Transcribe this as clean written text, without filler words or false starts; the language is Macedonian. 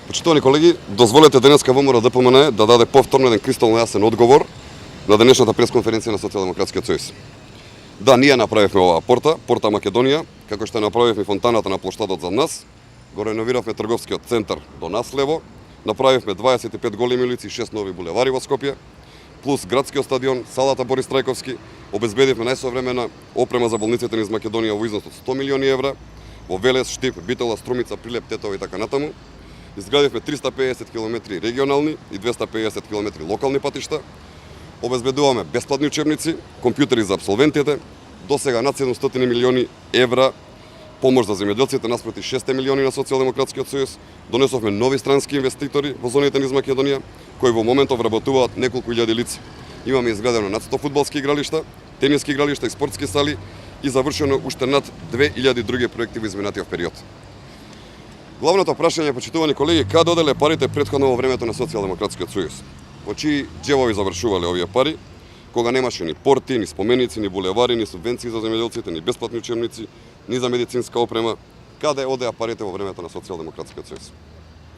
Почитувани колеги, дозволете денеска ВМРО ДПМН да даде повторно еден кристално јасен одговор на денешната пресконференција на Социјалдемократскиот сојуз. Да, ние направивме оваа порта Македонија, како што направивме фонтаната на плоштадот за нас, го реновиравме трговскиот центар до нас лево, направивме 25 големи улици и 6 нови булевари во Скопје, плюс градскиот стадион, салата Борис Трајковски, обезбедивме најсовремена опрема за болниците низ Македонија во износ од 100 милиони евра, во Велес, Штип, Битола, Струмица, Прилеп, Тетово и така натаму. Изградивме 350 км регионални и 250 км локални патишта. Обезбедуваме бесплатни учебници, компјутери за абсолвентите, до сега над 700 милиони евра помош за земјоделците наспроти 6 милиони на Социјалдемократскиот сојуз. Донесовме нови странски инвеститори во зоните низ Македонија, кои во моментов работуваат неколку илјади лица. Имаме изградено над 100 фудбалски игралишта, тениски игралишта и спортски сали и завршено уште над 2000 други проекти во изминатиот период. Главното прашање, почитувани колеги, каде оделе парите претходно во времето на Социјалдемократскиот сојуз? Во чии џебови завршувале овие пари, кога немаше ни порти, ни споменици, ни булевари, ни субвенции за земјоделците, ни бесплатни учебници, ни за медицинска опрема? Каде одеа парите во времето на Социјалдемократскиот сојуз?